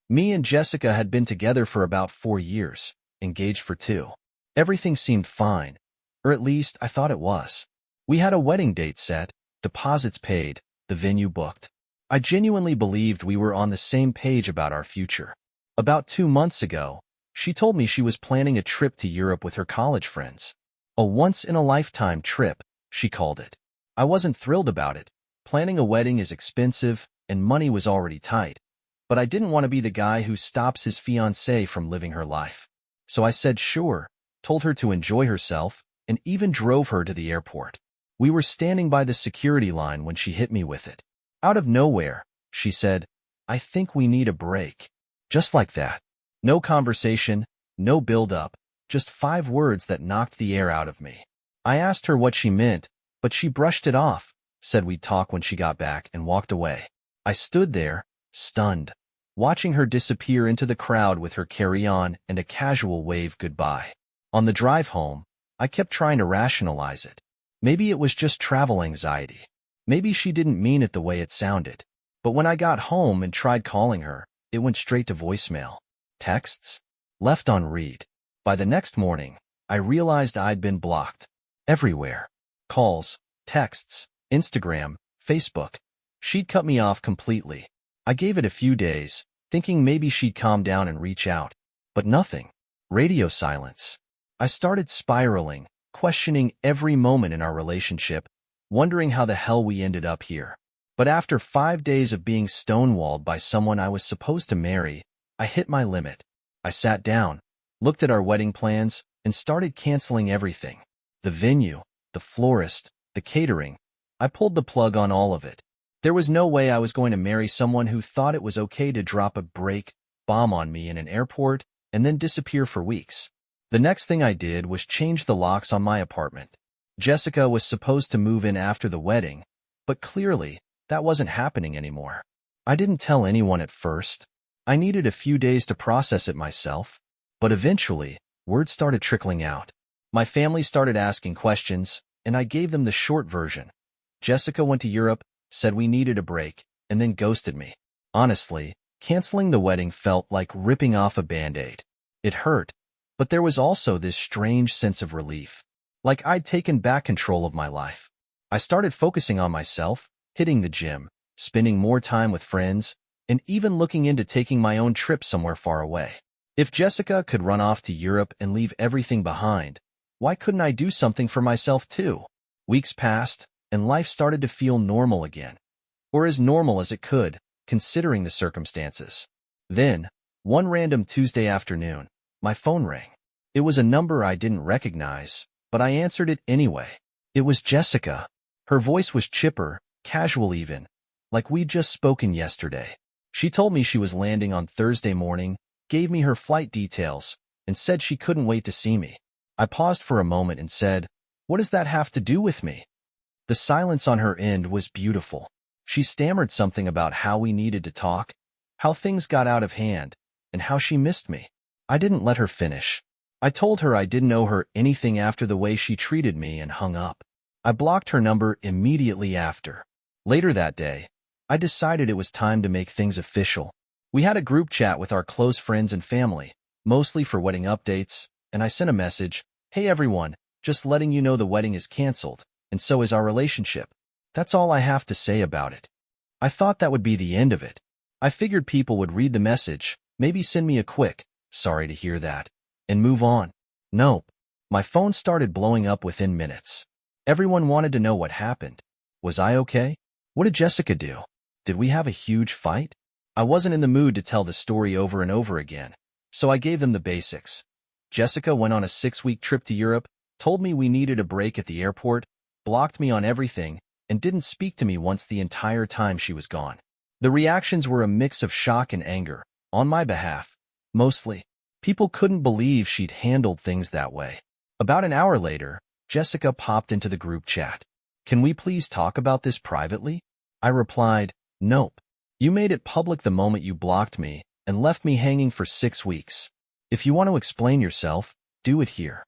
Me and Jessica had been together for about 4 years, engaged for 2. Everything seemed fine, or at least I thought it was. We had a wedding date set, deposits paid, the venue booked. I genuinely believed we were on the same page about our future. About 2 months ago, she told me she was planning a trip to Europe with her college friends. A once-in-a-lifetime trip, she called it. I wasn't thrilled about it. Planning a wedding is expensive, and money was already tight. But I didn't want to be the guy who stops his fiancée from living her life. So I said sure, told her to enjoy herself, and even drove her to the airport. We were standing by the security line when she hit me with it. Out of nowhere, she said, "I think we need a break." Just like that. No conversation, no build-up, just 5 words that knocked the air out of me. I asked her what she meant, but she brushed it off, said we'd talk when she got back, and walked away. I stood there, stunned, watching her disappear into the crowd with her carry-on and a casual wave goodbye. On the drive home, I kept trying to rationalize it. Maybe it was just travel anxiety. Maybe she didn't mean it the way it sounded. But when I got home and tried calling her, it went straight to voicemail. Texts? Left on read. By the next morning, I realized I'd been blocked. Everywhere. Calls, texts, Instagram, Facebook. She'd cut me off completely. I gave it a few days, thinking maybe she'd calm down and reach out. But nothing. Radio silence. I started spiraling, questioning every moment in our relationship, wondering how the hell we ended up here. But after 5 days of being stonewalled by someone I was supposed to marry, I hit my limit. I sat down, looked at our wedding plans, and started canceling everything. The venue, the florist, the catering. I pulled the plug on all of it. There was no way I was going to marry someone who thought it was okay to drop a break bomb on me in an airport and then disappear for weeks. The next thing I did was change the locks on my apartment. Jessica was supposed to move in after the wedding, but clearly, that wasn't happening anymore. I didn't tell anyone at first. I needed a few days to process it myself. But eventually, word started trickling out. My family started asking questions, and I gave them the short version. Jessica went to Europe, said we needed a break, and then ghosted me. Honestly, canceling the wedding felt like ripping off a Band-Aid. It hurt, but there was also this strange sense of relief. Like I'd taken back control of my life. I started focusing on myself, hitting the gym, spending more time with friends, and even looking into taking my own trip somewhere far away. If Jessica could run off to Europe and leave everything behind, why couldn't I do something for myself too? Weeks passed, and life started to feel normal again. Or as normal as it could, considering the circumstances. Then, one random Tuesday afternoon, my phone rang. It was a number I didn't recognize, but I answered it anyway. It was Jessica. Her voice was chipper, casual even, like we'd just spoken yesterday. She told me she was landing on Thursday morning, gave me her flight details, and said she couldn't wait to see me. I paused for a moment and said, "What does that have to do with me?" The silence on her end was beautiful. She stammered something about how we needed to talk, how things got out of hand, and how she missed me. I didn't let her finish. I told her I didn't owe her anything after the way she treated me and hung up. I blocked her number immediately after. Later that day, I decided it was time to make things official. We had a group chat with our close friends and family, mostly for wedding updates, and I sent a message, "Hey everyone, just letting you know the wedding is canceled, and so is our relationship. That's all I have to say about it." I thought that would be the end of it. I figured people would read the message, maybe send me a quick, "Sorry to hear that," and move on. Nope. My phone started blowing up within minutes. Everyone wanted to know what happened. Was I okay? What did Jessica do? Did we have a huge fight? I wasn't in the mood to tell the story over and over again, so I gave them the basics. Jessica went on a 6-week trip to Europe, told me we needed a break at the airport, blocked me on everything, and didn't speak to me once the entire time she was gone. The reactions were a mix of shock and anger, on my behalf, mostly. People couldn't believe she'd handled things that way. About an hour later, Jessica popped into the group chat. "Can we please talk about this privately?" I replied, "Nope. You made it public the moment you blocked me and left me hanging for 6 weeks. If you want to explain yourself, do it here."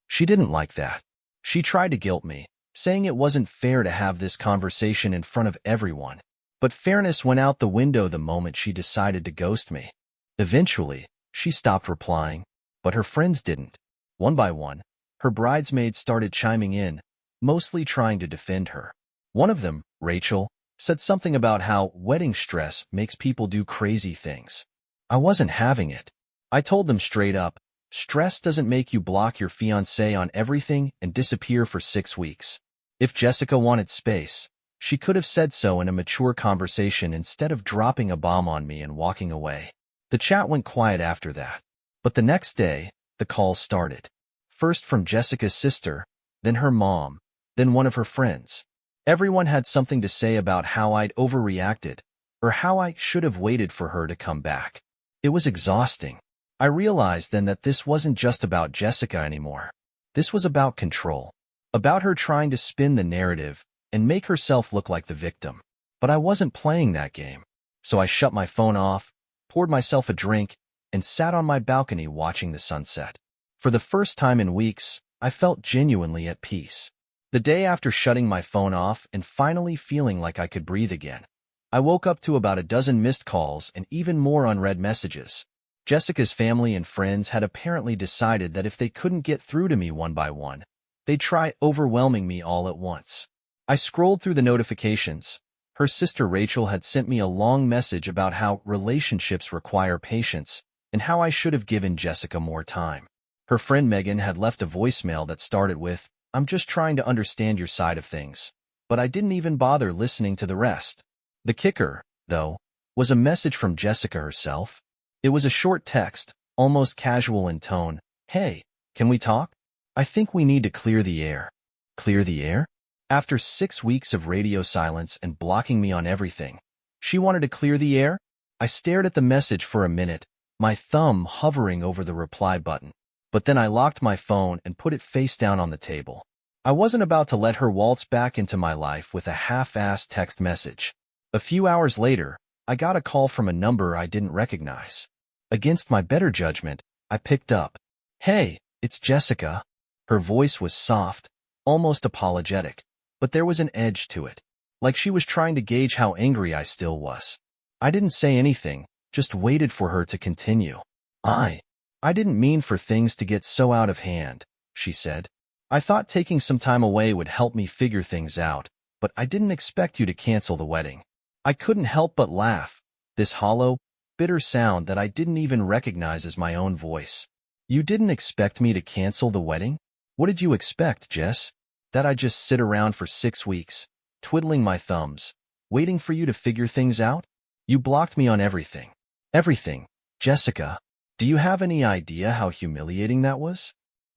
She didn't like that. She tried to guilt me, saying it wasn't fair to have this conversation in front of everyone. But fairness went out the window the moment she decided to ghost me. Eventually, she stopped replying, but her friends didn't. One by one, her bridesmaids started chiming in, mostly trying to defend her. One of them, Rachel, said something about how wedding stress makes people do crazy things. I wasn't having it. I told them straight up, stress doesn't make you block your fiancé on everything and disappear for 6 weeks. If Jessica wanted space, she could have said so in a mature conversation instead of dropping a bomb on me and walking away. The chat went quiet after that. But the next day, the calls started. First from Jessica's sister, then her mom, then one of her friends. Everyone had something to say about how I'd overreacted, or how I should have waited for her to come back. It was exhausting. I realized then that this wasn't just about Jessica anymore. This was about control. About her trying to spin the narrative and make herself look like the victim. But I wasn't playing that game. So I shut my phone off, poured myself a drink, and sat on my balcony watching the sunset. For the first time in weeks, I felt genuinely at peace. The day after shutting my phone off and finally feeling like I could breathe again, I woke up to about a dozen missed calls and even more unread messages. Jessica's family and friends had apparently decided that if they couldn't get through to me one by one, they'd try overwhelming me all at once. I scrolled through the notifications. Her sister Rachel had sent me a long message about how relationships require patience and how I should have given Jessica more time. Her friend Megan had left a voicemail that started with, "I'm just trying to understand your side of things," but I didn't even bother listening to the rest. The kicker, though, was a message from Jessica herself. It was a short text, almost casual in tone. "Hey, can we talk? I think we need to clear the air." Clear the air? After 6 weeks of radio silence and blocking me on everything, she wanted to clear the air? I stared at the message for a minute, my thumb hovering over the reply button. But then I locked my phone and put it face down on the table. I wasn't about to let her waltz back into my life with a half-assed text message. A few hours later, I got a call from a number I didn't recognize. Against my better judgment, I picked up. "Hey, it's Jessica." Her voice was soft, almost apologetic, but there was an edge to it, like she was trying to gauge how angry I still was. I didn't say anything, just waited for her to continue. I didn't mean for things to get so out of hand," she said. "I thought taking some time away would help me figure things out, but I didn't expect you to cancel the wedding." I couldn't help but laugh, this hollow, bitter sound that I didn't even recognize as my own voice. "You didn't expect me to cancel the wedding? What did you expect, Jess? That I'd just sit around for 6 weeks, twiddling my thumbs, waiting for you to figure things out? You blocked me on everything." "Everything, Jessica. Do you have any idea how humiliating that was?"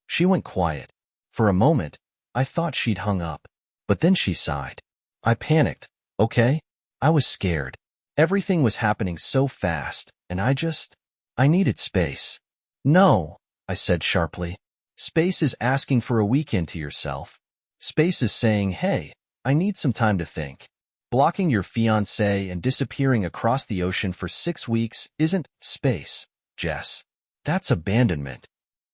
She went quiet. For a moment, I thought she'd hung up, but then she sighed. I panicked. Okay? I was scared. Everything was happening so fast, and I needed space. "No," I said sharply. "Space is asking for a weekend to yourself. Space is saying, hey, I need some time to think. Blocking your fiancé and disappearing across the ocean for 6 weeks isn't space, Jess. That's abandonment."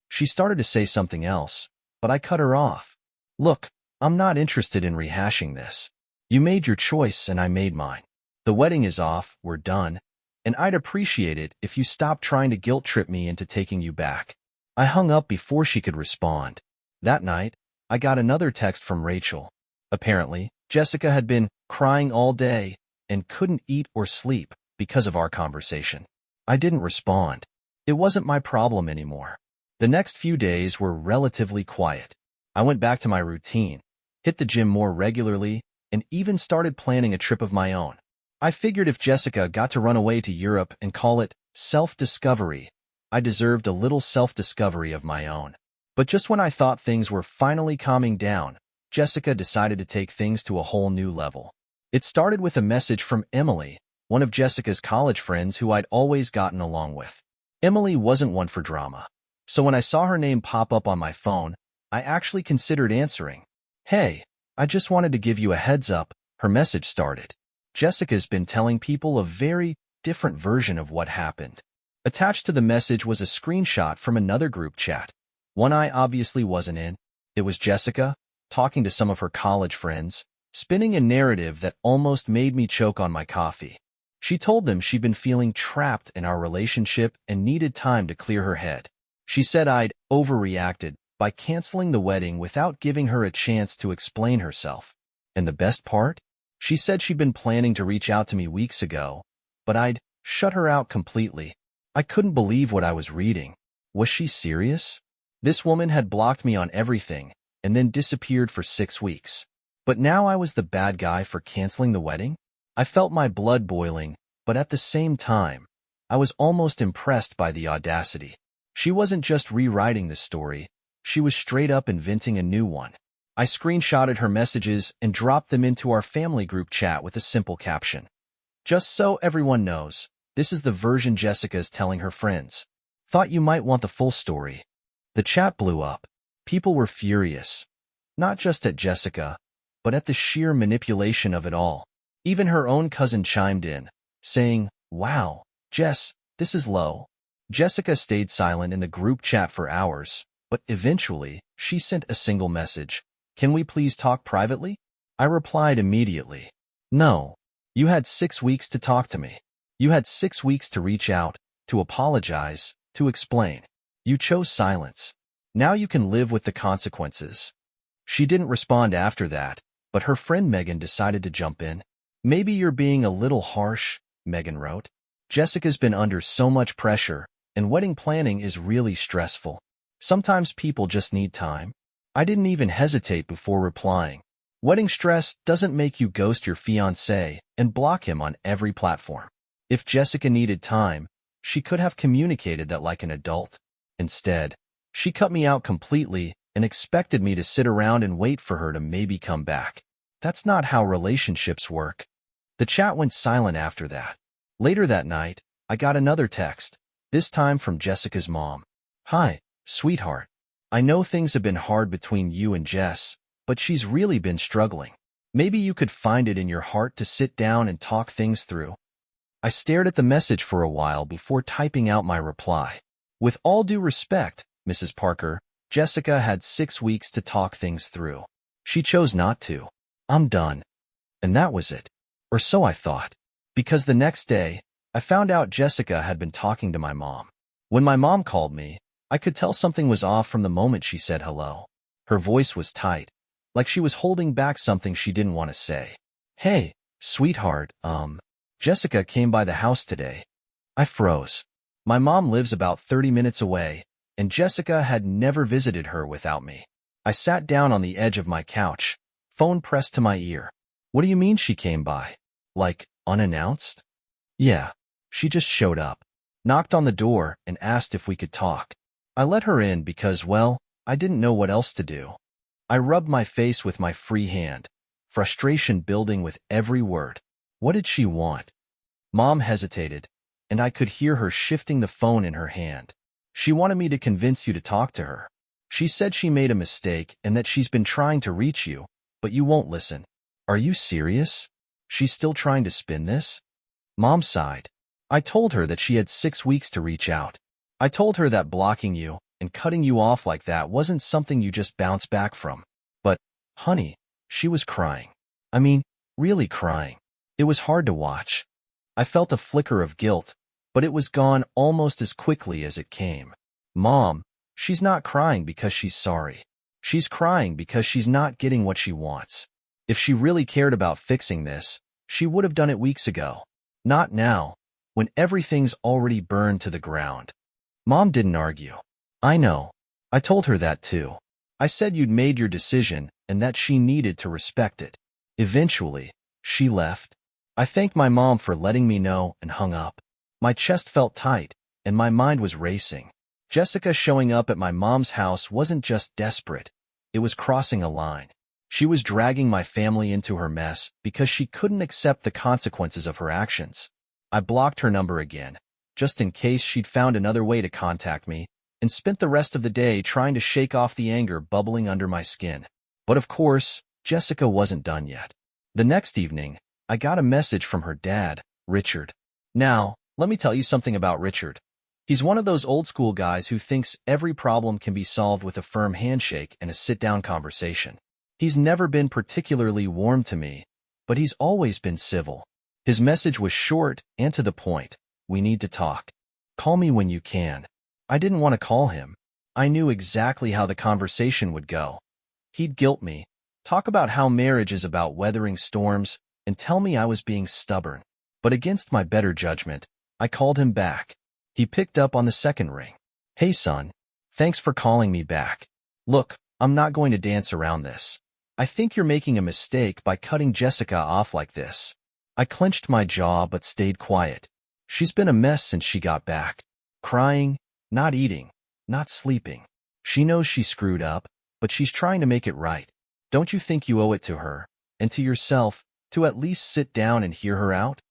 She started to say something else, but I cut her off. "Look, I'm not interested in rehashing this. You made your choice and I made mine. The wedding is off, we're done, and I'd appreciate it if you stopped trying to guilt-trip me into taking you back." I hung up before she could respond. That night, I got another text from Rachel. Apparently, Jessica had been crying all day and couldn't eat or sleep because of our conversation. I didn't respond. It wasn't my problem anymore. The next few days were relatively quiet. I went back to my routine, hit the gym more regularly, and even started planning a trip of my own. I figured if Jessica got to run away to Europe and call it self-discovery, I deserved a little self-discovery of my own. But just when I thought things were finally calming down, Jessica decided to take things to a whole new level. It started with a message from Emily, one of Jessica's college friends who I'd always gotten along with. Emily wasn't one for drama, so when I saw her name pop up on my phone, I actually considered answering. "Hey, I just wanted to give you a heads up," her message started. Jessica's been telling people a very different version of what happened. Attached to the message was a screenshot from another group chat, one I obviously wasn't in. It was Jessica, talking to some of her college friends, spinning a narrative that almost made me choke on my coffee. She told them she'd been feeling trapped in our relationship and needed time to clear her head. She said I'd overreacted by canceling the wedding without giving her a chance to explain herself. And the best part? She said she'd been planning to reach out to me weeks ago, but I'd shut her out completely. I couldn't believe what I was reading. Was she serious? This woman had blocked me on everything and then disappeared for 6 weeks. But now I was the bad guy for canceling the wedding? I felt my blood boiling, but at the same time, I was almost impressed by the audacity. She wasn't just rewriting the story, she was straight up inventing a new one. I screenshotted her messages and dropped them into our family group chat with a simple caption. Just so everyone knows, this is the version Jessica is telling her friends. Thought you might want the full story. The chat blew up. People were furious. Not just at Jessica, but at the sheer manipulation of it all. Even her own cousin chimed in, saying, "Wow, Jess, this is low." Jessica stayed silent in the group chat for hours, but eventually, she sent a single message. "Can we please talk privately?" I replied immediately. "No. You had 6 weeks to talk to me. You had 6 weeks to reach out, to apologize, to explain. You chose silence. Now you can live with the consequences." She didn't respond after that, but her friend Megan decided to jump in. "Maybe you're being a little harsh," Megan wrote. "Jessica's been under so much pressure, and wedding planning is really stressful. Sometimes people just need time." I didn't even hesitate before replying. Wedding stress doesn't make you ghost your fiancé and block him on every platform. If Jessica needed time, she could have communicated that like an adult. Instead, she cut me out completely and expected me to sit around and wait for her to maybe come back. That's not how relationships work. The chat went silent after that. Later that night, I got another text, this time from Jessica's mom. "Hi, sweetheart. I know things have been hard between you and Jess, but she's really been struggling. Maybe you could find it in your heart to sit down and talk things through." I stared at the message for a while before typing out my reply. "With all due respect, Mrs. Parker, Jessica had 6 weeks to talk things through. She chose not to. I'm done." And that was it. Or so I thought. Because the next day, I found out Jessica had been talking to my mom. When my mom called me, I could tell something was off from the moment she said hello. Her voice was tight, like she was holding back something she didn't want to say. "Hey, sweetheart, Jessica came by the house today." I froze. My mom lives about 30 minutes away, and Jessica had never visited her without me. I sat down on the edge of my couch, phone pressed to my ear. "What do you mean she came by? Like, unannounced?" "Yeah, she just showed up, knocked on the door, and asked if we could talk." I let her in because, well, I didn't know what else to do. I rubbed my face with my free hand, frustration building with every word. What did she want? Mom hesitated, and I could hear her shifting the phone in her hand. "She wanted me to convince you to talk to her. She said she made a mistake and that she's been trying to reach you, but you won't listen." "Are you serious? She's still trying to spin this?" Mom sighed. "I told her that she had 6 weeks to reach out. I told her that blocking you and cutting you off like that wasn't something you just bounce back from. But, honey," she was crying. I mean, really crying. It was hard to watch. I felt a flicker of guilt, but it was gone almost as quickly as it came. "Mom, she's not crying because she's sorry. She's crying because she's not getting what she wants. If she really cared about fixing this, she would have done it weeks ago. Not now, when everything's already burned to the ground." Mom didn't argue. "I know. I told her that too. I said you'd made your decision and that she needed to respect it." Eventually, she left. I thanked my mom for letting me know and hung up. My chest felt tight, and my mind was racing. Jessica showing up at my mom's house wasn't just desperate. It was crossing a line. She was dragging my family into her mess because she couldn't accept the consequences of her actions. I blocked her number again, just in case she'd found another way to contact me, and spent the rest of the day trying to shake off the anger bubbling under my skin. But of course, Jessica wasn't done yet. The next evening, I got a message from her dad, Richard. Now, let me tell you something about Richard. He's one of those old-school guys who thinks every problem can be solved with a firm handshake and a sit-down conversation. He's never been particularly warm to me, but he's always been civil. His message was short and to the point. We need to talk. Call me when you can. I didn't want to call him. I knew exactly how the conversation would go. He'd guilt me, talk about how marriage is about weathering storms, and tell me I was being stubborn. But against my better judgment, I called him back. He picked up on the second ring. Hey son, thanks for calling me back. Look, I'm not going to dance around this. I think you're making a mistake by cutting Jessica off like this. I clenched my jaw but stayed quiet. She's been a mess since she got back. Crying, not eating, not sleeping. She knows she screwed up, but she's trying to make it right. Don't you think you owe it to her, and to yourself, to at least sit down and hear her out?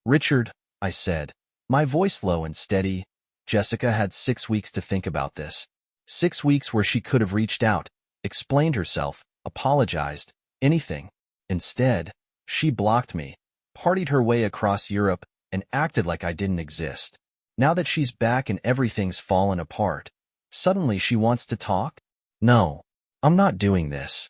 Richard, I said, my voice low and steady. Jessica had 6 weeks to think about this. 6 weeks where she could have reached out, explained herself, apologized, anything. Instead, she blocked me, partied her way across Europe, and acted like I didn't exist. Now that she's back and everything's fallen apart, suddenly she wants to talk? No, I'm not doing this.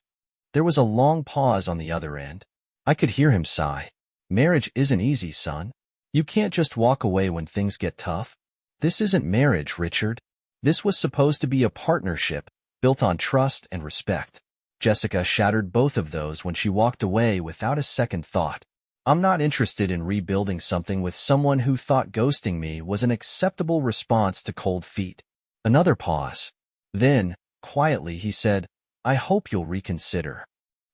There was a long pause on the other end. I could hear him sigh. Marriage isn't easy, son. You can't just walk away when things get tough. This isn't marriage, Richard. This was supposed to be a partnership, built on trust and respect. Jessica shattered both of those when she walked away without a second thought. I'm not interested in rebuilding something with someone who thought ghosting me was an acceptable response to cold feet. Another pause. Then, quietly, he said, I hope you'll reconsider.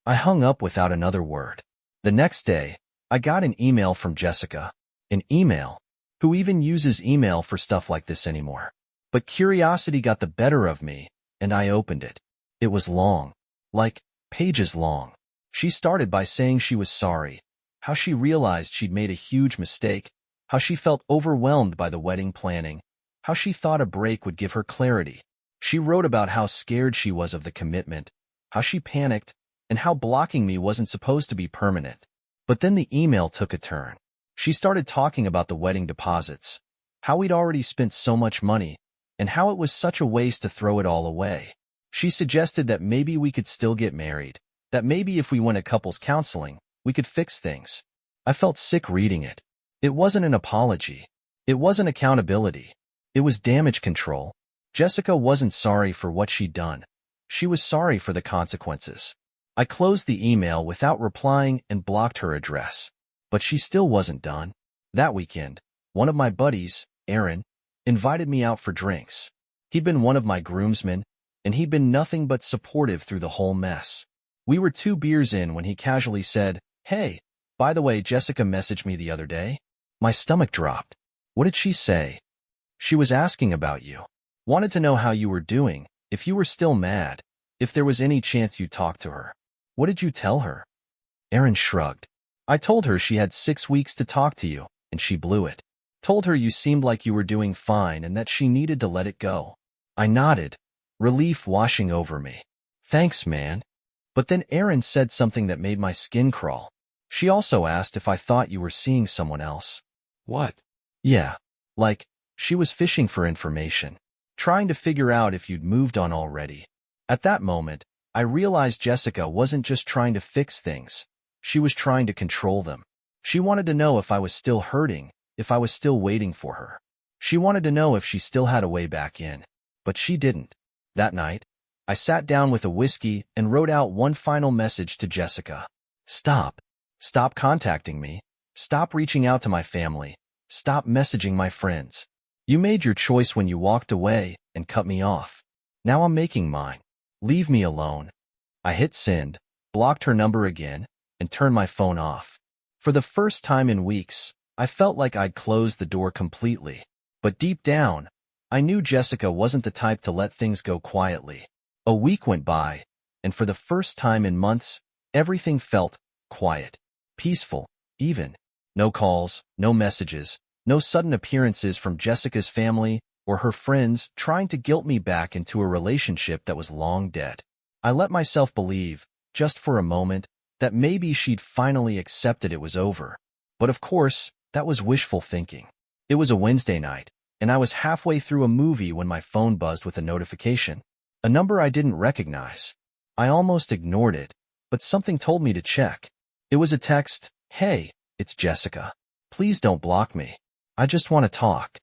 I hung up without another word. The next day, I got an email from Jessica. An email? Who even uses email for stuff like this anymore? But curiosity got the better of me, and I opened it. It was long. Like, pages long. She started by saying she was sorry, how she realized she'd made a huge mistake, how she felt overwhelmed by the wedding planning, how she thought a break would give her clarity. She wrote about how scared she was of the commitment, how she panicked, and how blocking me wasn't supposed to be permanent. But then the email took a turn. She started talking about the wedding deposits, how we'd already spent so much money, and how it was such a waste to throw it all away. She suggested that maybe we could still get married, that maybe if we went to couples counseling, we could fix things. I felt sick reading it. It wasn't an apology. It wasn't accountability. It was damage control. Jessica wasn't sorry for what she'd done. She was sorry for the consequences. I closed the email without replying and blocked her address. But she still wasn't done. That weekend, one of my buddies, Aaron, invited me out for drinks. He'd been one of my groomsmen, and he'd been nothing but supportive through the whole mess. We were 2 beers in when he casually said, Hey, by the way, Jessica messaged me the other day. My stomach dropped. What did she say? She was asking about you. Wanted to know how you were doing, if you were still mad, if there was any chance you'd talk to her. What did you tell her? Aaron shrugged. I told her she had 6 weeks to talk to you, and she blew it. Told her you seemed like you were doing fine and that she needed to let it go. I nodded, relief washing over me. Thanks, man. But then Aaron said something that made my skin crawl. She also asked if I thought you were seeing someone else. What? Yeah, like, she was fishing for information, trying to figure out if you'd moved on already. At that moment, I realized Jessica wasn't just trying to fix things. She was trying to control them. She wanted to know if I was still hurting, if I was still waiting for her. She wanted to know if she still had a way back in. But she didn't. That night, I sat down with a whiskey and wrote out one final message to Jessica. Stop. Stop contacting me. Stop reaching out to my family. Stop messaging my friends. You made your choice when you walked away and cut me off. Now I'm making mine. Leave me alone. I hit send, blocked her number again, and turned my phone off. For the first time in weeks, I felt like I'd closed the door completely. But deep down, I knew Jessica wasn't the type to let things go quietly. A week went by, and for the first time in months, everything felt quiet, peaceful, even. No calls, no messages, no sudden appearances from Jessica's family or her friends trying to guilt me back into a relationship that was long dead. I let myself believe, just for a moment, that maybe she'd finally accepted it was over. But of course, that was wishful thinking. It was a Wednesday night, and I was halfway through a movie when my phone buzzed with a notification. A number I didn't recognize. I almost ignored it, but something told me to check. It was a text. Hey, it's Jessica. Please don't block me. I just want to talk.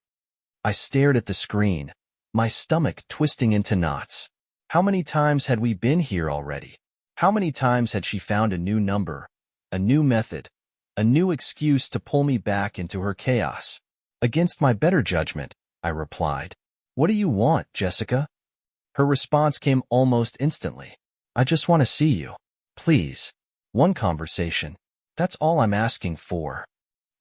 I stared at the screen, my stomach twisting into knots. How many times had we been here already? How many times had she found a new number, a new method, a new excuse to pull me back into her chaos? Against my better judgment, I replied. What do you want, Jessica? Her response came almost instantly. I just want to see you. Please. One conversation. That's all I'm asking for.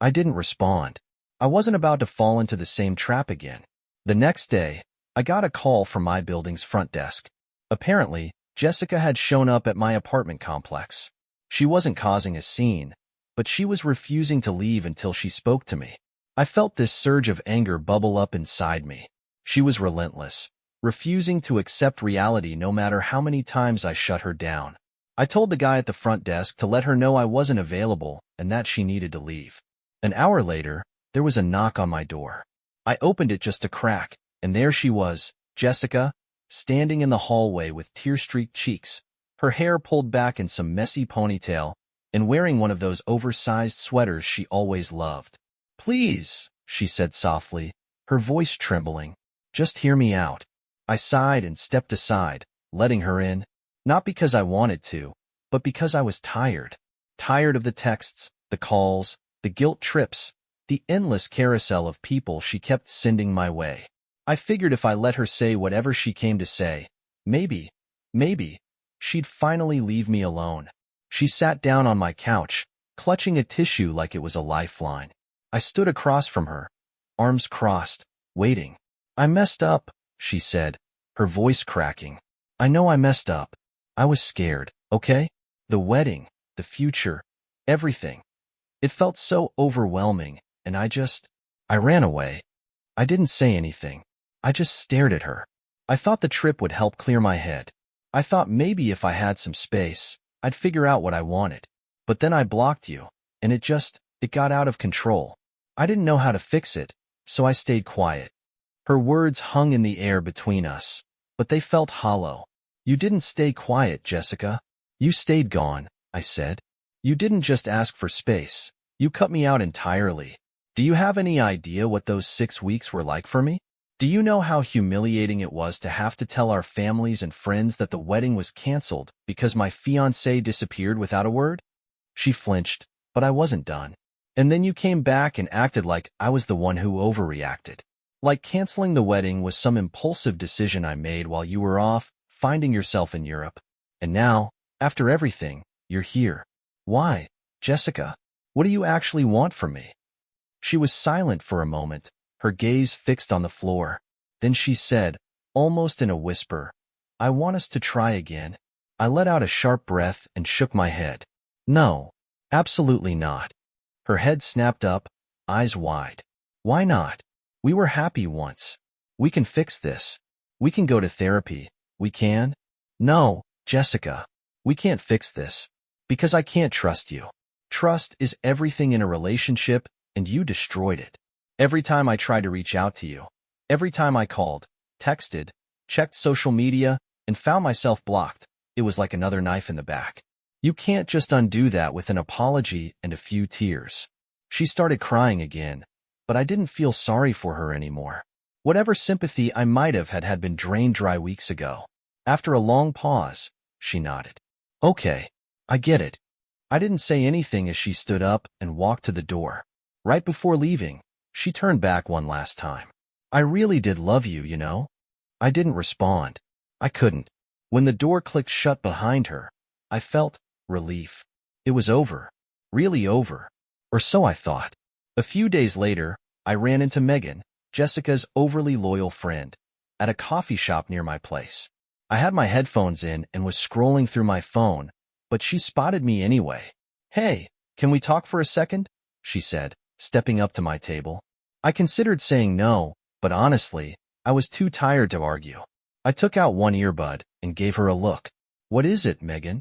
I didn't respond. I wasn't about to fall into the same trap again. The next day, I got a call from my building's front desk. Apparently, Jessica had shown up at my apartment complex. She wasn't causing a scene, but she was refusing to leave until she spoke to me. I felt this surge of anger bubble up inside me. She was relentless, refusing to accept reality no matter how many times I shut her down. I told the guy at the front desk to let her know I wasn't available and that she needed to leave. An hour later, there was a knock on my door. I opened it just a crack, and there she was, Jessica, standing in the hallway with tear-streaked cheeks, her hair pulled back in some messy ponytail, and wearing one of those oversized sweaters she always loved. Please, she said softly, her voice trembling. Just hear me out. I sighed and stepped aside, letting her in, not because I wanted to, but because I was tired. Tired of the texts, the calls, the guilt trips, the endless carousel of people she kept sending my way. I figured if I let her say whatever she came to say, maybe, she'd finally leave me alone. She sat down on my couch, clutching a tissue like it was a lifeline. I stood across from her, arms crossed, waiting. I messed up, she said, her voice cracking. I know I messed up. I was scared, okay? The wedding, the future, everything. It felt so overwhelming, and I ran away. I didn't say anything. I just stared at her. I thought the trip would help clear my head. I thought maybe if I had some space, I'd figure out what I wanted. But then I blocked you, and it got out of control. I didn't know how to fix it, so I stayed quiet. Her words hung in the air between us, but they felt hollow. You didn't stay quiet, Jessica. You stayed gone, I said. You didn't just ask for space. You cut me out entirely. Do you have any idea what those 6 weeks were like for me? Do you know how humiliating it was to have to tell our families and friends that the wedding was canceled because my fiancé disappeared without a word? She flinched, but I wasn't done. And then you came back and acted like I was the one who overreacted. Like canceling the wedding was some impulsive decision I made while you were off, finding yourself in Europe. And now, after everything, you're here. Why, Jessica? What do you actually want from me? She was silent for a moment, her gaze fixed on the floor. Then she said, almost in a whisper, I want us to try again. I let out a sharp breath and shook my head. No, absolutely not. Her head snapped up, eyes wide. Why not? We were happy once. We can fix this. We can go to therapy. We can? No, Jessica. We can't fix this. Because I can't trust you. Trust is everything in a relationship, and you destroyed it. Every time I tried to reach out to you, every time I called, texted, checked social media, and found myself blocked, it was like another knife in the back. You can't just undo that with an apology and a few tears. She started crying again, but I didn't feel sorry for her anymore. Whatever sympathy I might have had been drained dry weeks ago. After a long pause, she nodded. Okay, I get it. I didn't say anything as she stood up and walked to the door. Right before leaving, she turned back one last time. I really did love you, you know? I didn't respond. I couldn't. When the door clicked shut behind her, I felt relief. It was over. Really over. Or so I thought. A few days later, I ran into Megan, Jessica's overly loyal friend, at a coffee shop near my place. I had my headphones in and was scrolling through my phone, but she spotted me anyway. Hey, can we talk for a second? She said, stepping up to my table. I considered saying no, but honestly, I was too tired to argue. I took out one earbud and gave her a look. What is it, Megan?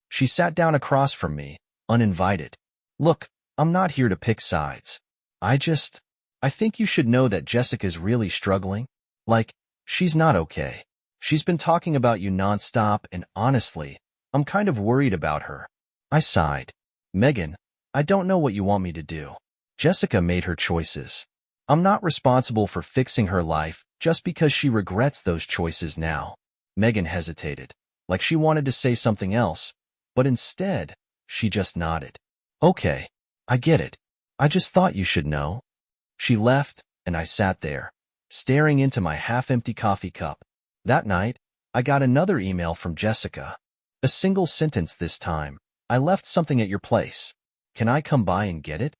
She sat down across from me, uninvited. Look, I'm not here to pick sides. I think you should know that Jessica's really struggling. Like, she's not okay. She's been talking about you nonstop, and honestly, I'm kind of worried about her. I sighed. Megan, I don't know what you want me to do. Jessica made her choices. I'm not responsible for fixing her life just because she regrets those choices now. Megan hesitated, like she wanted to say something else, but instead, she just nodded. Okay, I get it. I just thought you should know. She left, and I sat there, staring into my half-empty coffee cup. That night, I got another email from Jessica. A single sentence this time. I left something at your place. Can I come by and get it?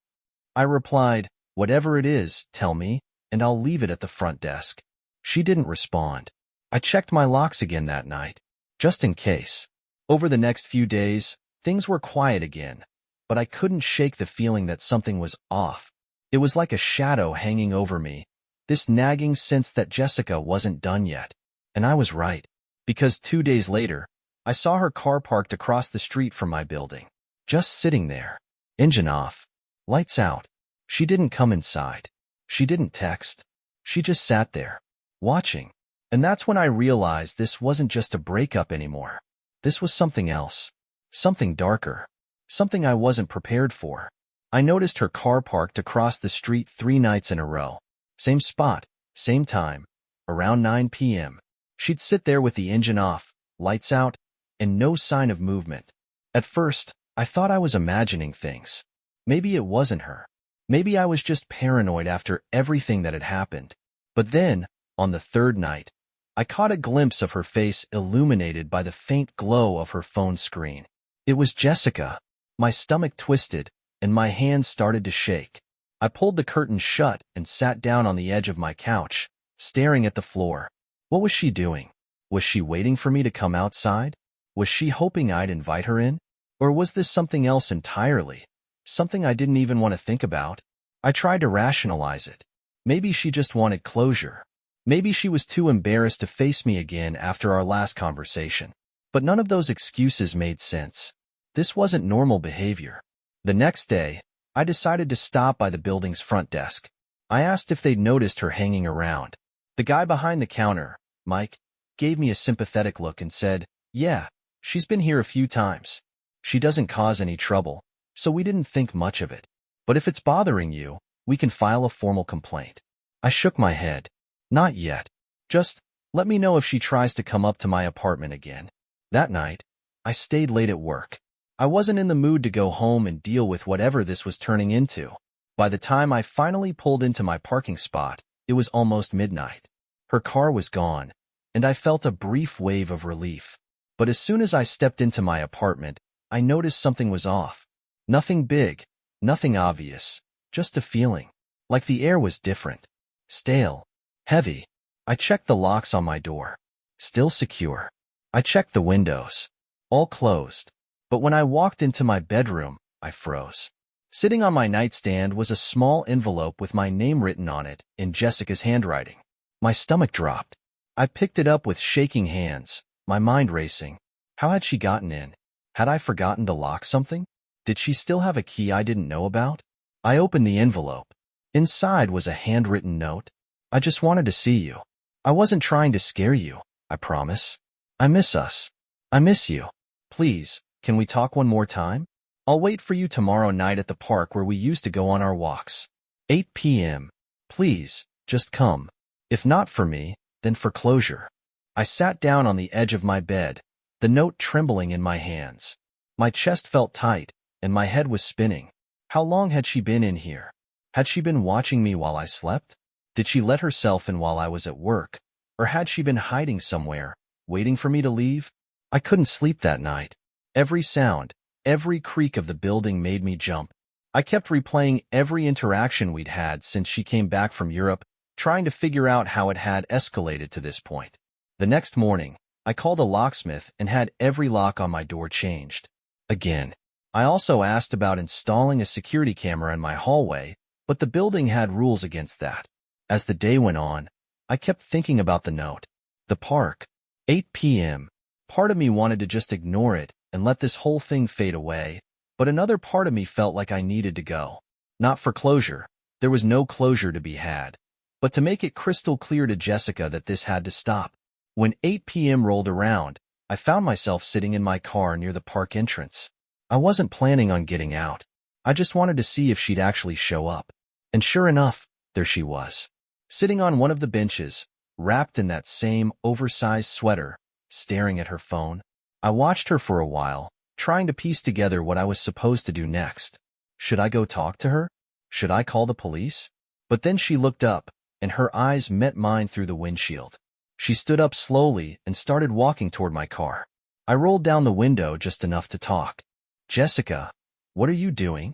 I replied, whatever it is, tell me, and I'll leave it at the front desk. She didn't respond. I checked my locks again that night, just in case. Over the next few days, things were quiet again, but I couldn't shake the feeling that something was off. It was like a shadow hanging over me, this nagging sense that Jessica wasn't done yet. And I was right, because 2 days later, I saw her car parked across the street from my building, just sitting there, engine off, lights out. She didn't come inside. She didn't text. She just sat there, watching. And that's when I realized this wasn't just a breakup anymore. This was something else, something darker, something I wasn't prepared for. I noticed her car parked across the street 3 nights in a row. Same spot, same time, around 9 p.m. She'd sit there with the engine off, lights out, and no sign of movement. At first, I thought I was imagining things. Maybe it wasn't her. Maybe I was just paranoid after everything that had happened. But then, on the 3rd night, I caught a glimpse of her face illuminated by the faint glow of her phone screen. It was Jessica. My stomach twisted, and my hands started to shake. I pulled the curtain shut and sat down on the edge of my couch, staring at the floor. What was she doing? Was she waiting for me to come outside? Was she hoping I'd invite her in? Or was this something else entirely? Something I didn't even want to think about? I tried to rationalize it. Maybe she just wanted closure. Maybe she was too embarrassed to face me again after our last conversation. But none of those excuses made sense. This wasn't normal behavior. The next day, I decided to stop by the building's front desk. I asked if they'd noticed her hanging around. The guy behind the counter, Mike, gave me a sympathetic look and said, "Yeah, she's been here a few times. She doesn't cause any trouble, so we didn't think much of it. But if it's bothering you, we can file a formal complaint." I shook my head. Not yet. Just let me know if she tries to come up to my apartment again. That night, I stayed late at work. I wasn't in the mood to go home and deal with whatever this was turning into. By the time I finally pulled into my parking spot, it was almost midnight. Her car was gone, and I felt a brief wave of relief. But as soon as I stepped into my apartment, I noticed something was off. Nothing big, nothing obvious, just a feeling. Like the air was different. Stale. Heavy. I checked the locks on my door. Still secure. I checked the windows. All closed. But when I walked into my bedroom, I froze. Sitting on my nightstand was a small envelope with my name written on it in Jessica's handwriting. My stomach dropped. I picked it up with shaking hands, my mind racing. How had she gotten in? Had I forgotten to lock something? Did she still have a key I didn't know about? I opened the envelope. Inside was a handwritten note. I just wanted to see you. I wasn't trying to scare you, I promise. I miss us. I miss you. Please, can we talk one more time? I'll wait for you tomorrow night at the park where we used to go on our walks. 8 p.m. Please, just come. If not for me, then for closure. I sat down on the edge of my bed, the note trembling in my hands. My chest felt tight, and my head was spinning. How long had she been in here? Had she been watching me while I slept? Did she let herself in while I was at work? Or had she been hiding somewhere, waiting for me to leave? I couldn't sleep that night. Every sound, every creak of the building made me jump. I kept replaying every interaction we'd had since she came back from Europe, trying to figure out how it had escalated to this point. The next morning, I called a locksmith and had every lock on my door changed. Again, I also asked about installing a security camera in my hallway, but the building had rules against that. As the day went on, I kept thinking about the note. The park. 8 p.m. Part of me wanted to just ignore it and let this whole thing fade away, but another part of me felt like I needed to go. Not for closure. There was no closure to be had. But to make it crystal clear to Jessica that this had to stop. When 8 p.m. rolled around, I found myself sitting in my car near the park entrance. I wasn't planning on getting out. I just wanted to see if she'd actually show up. And sure enough, there she was, sitting on one of the benches, wrapped in that same oversized sweater, staring at her phone. I watched her for a while, trying to piece together what I was supposed to do next. Should I go talk to her? Should I call the police? But then she looked up, and her eyes met mine through the windshield. She stood up slowly and started walking toward my car. I rolled down the window just enough to talk. "Jessica, what are you doing?"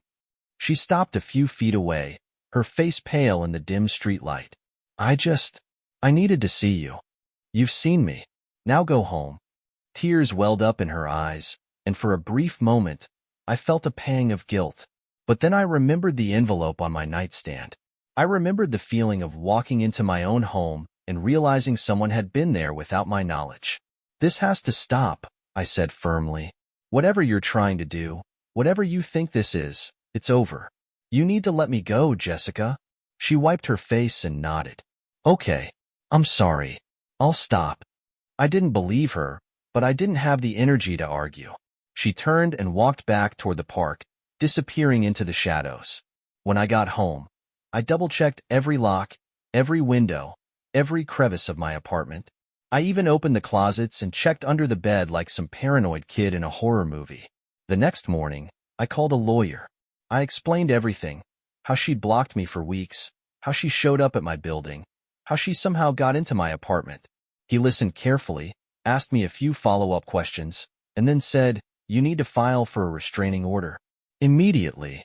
She stopped a few feet away, her face pale in the dim streetlight. I needed to see you. You've seen me. Now go home." Tears welled up in her eyes, and for a brief moment, I felt a pang of guilt. But then I remembered the envelope on my nightstand. I remembered the feeling of walking into my own home and realizing someone had been there without my knowledge. "This has to stop," I said firmly. "Whatever you're trying to do, whatever you think this is, it's over. You need to let me go, Jessica." She wiped her face and nodded. "Okay, I'm sorry. I'll stop." I didn't believe her, but I didn't have the energy to argue. She turned and walked back toward the park, disappearing into the shadows. When I got home, I double-checked every lock, every window, every crevice of my apartment. I even opened the closets and checked under the bed like some paranoid kid in a horror movie. The next morning, I called a lawyer. I explained everything, how she'd blocked me for weeks, how she showed up at my building, how she somehow got into my apartment. He listened carefully, asked me a few follow-up questions, and then said, "You need to file for a restraining order immediately."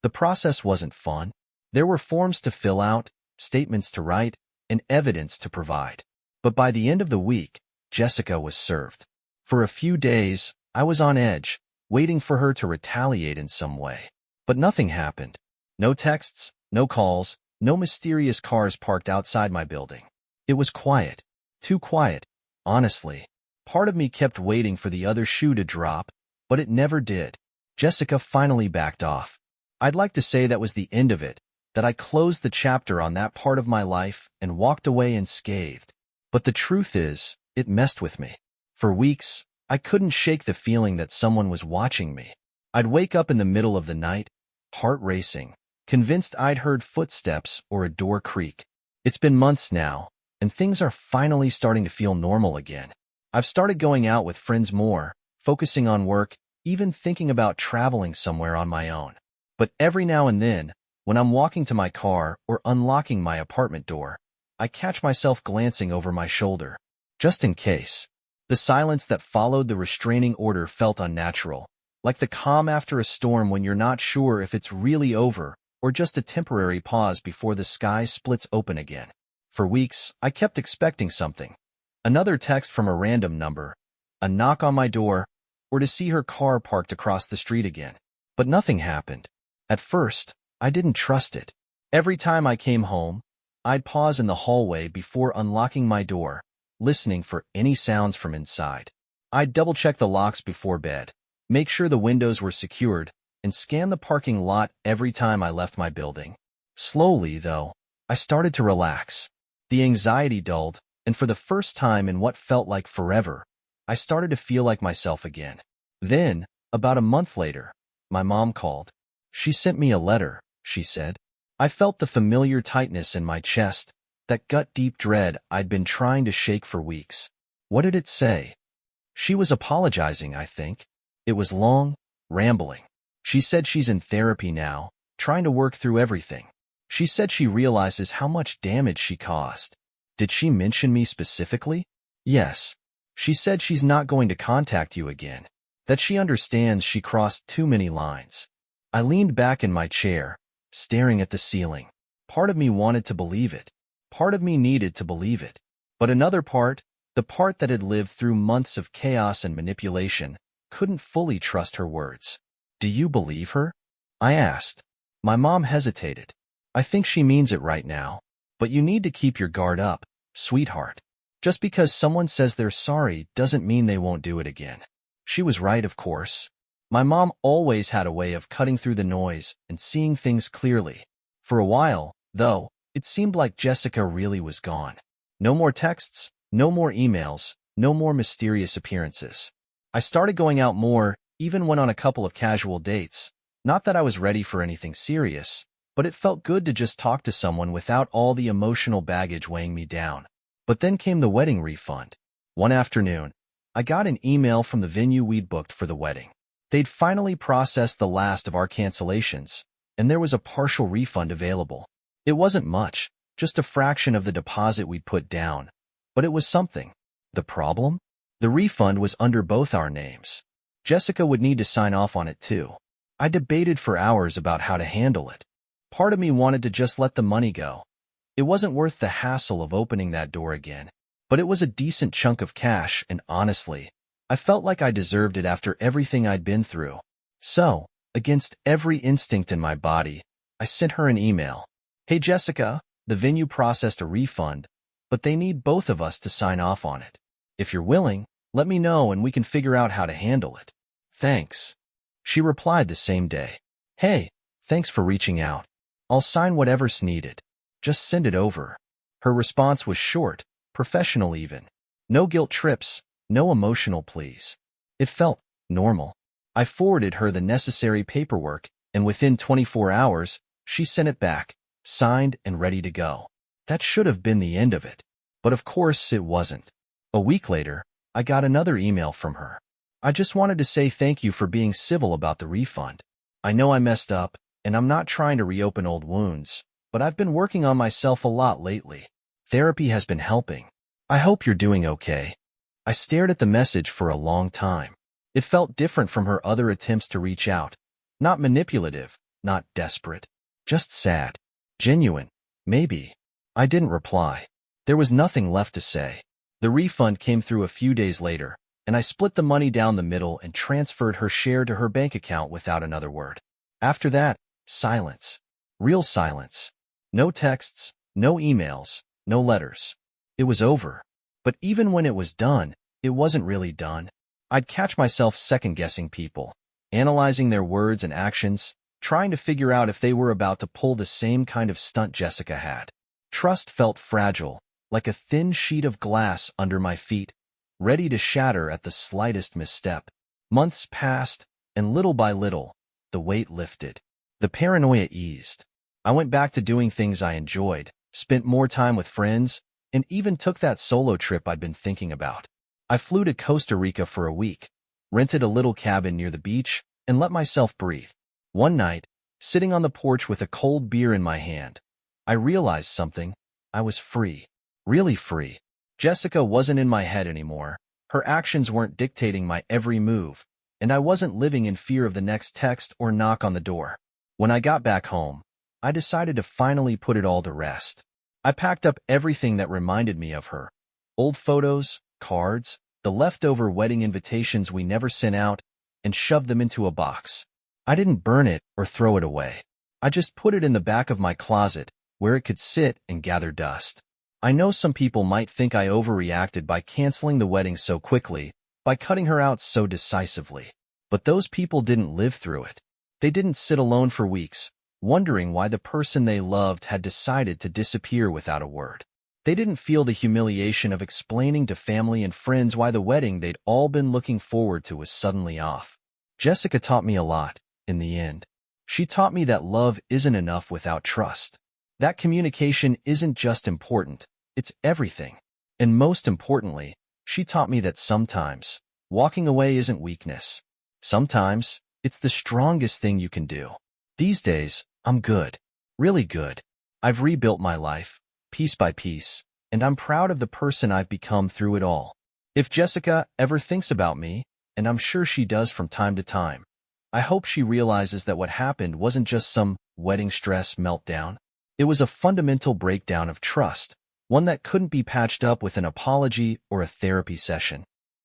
The process wasn't fun. There were forms to fill out, statements to write, and evidence to provide. But by the end of the week, Jessica was served. For a few days, I was on edge, waiting for her to retaliate in some way. But nothing happened. No texts, no calls, no mysterious cars parked outside my building. It was quiet. Too quiet, honestly. Part of me kept waiting for the other shoe to drop, but it never did. Jessica finally backed off. I'd like to say that was the end of it, that I closed the chapter on that part of my life and walked away unscathed. But the truth is, it messed with me. For weeks, I couldn't shake the feeling that someone was watching me. I'd wake up in the middle of the night, heart racing, convinced I'd heard footsteps or a door creak. It's been months now, and things are finally starting to feel normal again. I've started going out with friends more, focusing on work, even thinking about traveling somewhere on my own. But every now and then, when I'm walking to my car or unlocking my apartment door, I catch myself glancing over my shoulder, just in case. The silence that followed the restraining order felt unnatural, like the calm after a storm when you're not sure if it's really over or just a temporary pause before the sky splits open again. For weeks, I kept expecting something. Another text from a random number, a knock on my door, or to see her car parked across the street again. But nothing happened. At first, I didn't trust it. Every time I came home, I'd pause in the hallway before unlocking my door, listening for any sounds from inside. I'd double-check the locks before bed, make sure the windows were secured, and scan the parking lot every time I left my building. Slowly, though, I started to relax. The anxiety dulled, and for the first time in what felt like forever, I started to feel like myself again. Then, about a month later, my mom called. "She sent me a letter," she said. I felt the familiar tightness in my chest, that gut-deep dread I'd been trying to shake for weeks. What did it say? She was apologizing, I think. It was long, rambling. She said she's in therapy now, trying to work through everything. She said she realizes how much damage she caused. Did she mention me specifically? Yes. She said she's not going to contact you again, that she understands she crossed too many lines. I leaned back in my chair, staring at the ceiling. Part of me wanted to believe it. Part of me needed to believe it. But another part, the part that had lived through months of chaos and manipulation, couldn't fully trust her words. "Do you believe her?" I asked. My mom hesitated. "I think she means it right now. But you need to keep your guard up, sweetheart. Just because someone says they're sorry doesn't mean they won't do it again." She was right, of course. My mom always had a way of cutting through the noise and seeing things clearly. For a while, though, it seemed like Jessica really was gone. No more texts, no more emails, no more mysterious appearances. I started going out more, even went on a couple of casual dates, Not that I was ready for anything serious, but it felt good to just talk to someone without all the emotional baggage weighing me down. But then came the wedding refund. One afternoon, I got an email from the venue we'd booked for the wedding. They'd finally processed the last of our cancellations, and there was a partial refund available. It wasn't much, just a fraction of the deposit we'd put down, but it was something. The problem? The refund was under both our names. Jessica would need to sign off on it too. I debated for hours about how to handle it. Part of me wanted to just let the money go. It wasn't worth the hassle of opening that door again. But it was a decent chunk of cash, and honestly, I felt like I deserved it after everything I'd been through. So, against every instinct in my body, I sent her an email. Hey Jessica, the venue processed a refund, but they need both of us to sign off on it. If you're willing, let me know and we can figure out how to handle it. Thanks. She replied the same day. Hey, thanks for reaching out. I'll sign whatever's needed. Just send it over. Her response was short, professional even. No guilt trips, no emotional pleas. It felt normal. I forwarded her the necessary paperwork, and within 24 hours, she sent it back, signed and ready to go. That should have been the end of it. But of course it wasn't. A week later, I got another email from her. I just wanted to say thank you for being civil about the refund. I know I messed up, and I'm not trying to reopen old wounds, but I've been working on myself a lot lately. Therapy has been helping. I hope you're doing okay. I stared at the message for a long time. It felt different from her other attempts to reach out. Not manipulative, not desperate. Just sad. Genuine. Maybe. I didn't reply. There was nothing left to say. The refund came through a few days later, and I split the money down the middle and transferred her share to her bank account without another word. After that, silence. Real silence. No texts, no emails, no letters. It was over. But even when it was done, it wasn't really done. I'd catch myself second-guessing people, analyzing their words and actions, trying to figure out if they were about to pull the same kind of stunt Jessica had. Trust felt fragile, like a thin sheet of glass under my feet, ready to shatter at the slightest misstep. Months passed, and little by little, the weight lifted. The paranoia eased. I went back to doing things I enjoyed, spent more time with friends, and even took that solo trip I'd been thinking about. I flew to Costa Rica for a week, rented a little cabin near the beach, and let myself breathe. One night, sitting on the porch with a cold beer in my hand, I realized something. I was free. Really free. Jessica wasn't in my head anymore. Her actions weren't dictating my every move, and I wasn't living in fear of the next text or knock on the door. When I got back home, I decided to finally put it all to rest. I packed up everything that reminded me of her. Old photos, cards, the leftover wedding invitations we never sent out, and shoved them into a box. I didn't burn it or throw it away. I just put it in the back of my closet, where it could sit and gather dust. I know some people might think I overreacted by canceling the wedding so quickly, by cutting her out so decisively. But those people didn't live through it. They didn't sit alone for weeks, wondering why the person they loved had decided to disappear without a word. They didn't feel the humiliation of explaining to family and friends why the wedding they'd all been looking forward to was suddenly off. Jessica taught me a lot, in the end. She taught me that love isn't enough without trust. That communication isn't just important, it's everything. And most importantly, she taught me that sometimes, walking away isn't weakness. Sometimes, it's the strongest thing you can do. These days, I'm good. Really good. I've rebuilt my life, piece by piece, and I'm proud of the person I've become through it all. If Jessica ever thinks about me, and I'm sure she does from time to time, I hope she realizes that what happened wasn't just some wedding stress meltdown. It was a fundamental breakdown of trust, one that couldn't be patched up with an apology or a therapy session.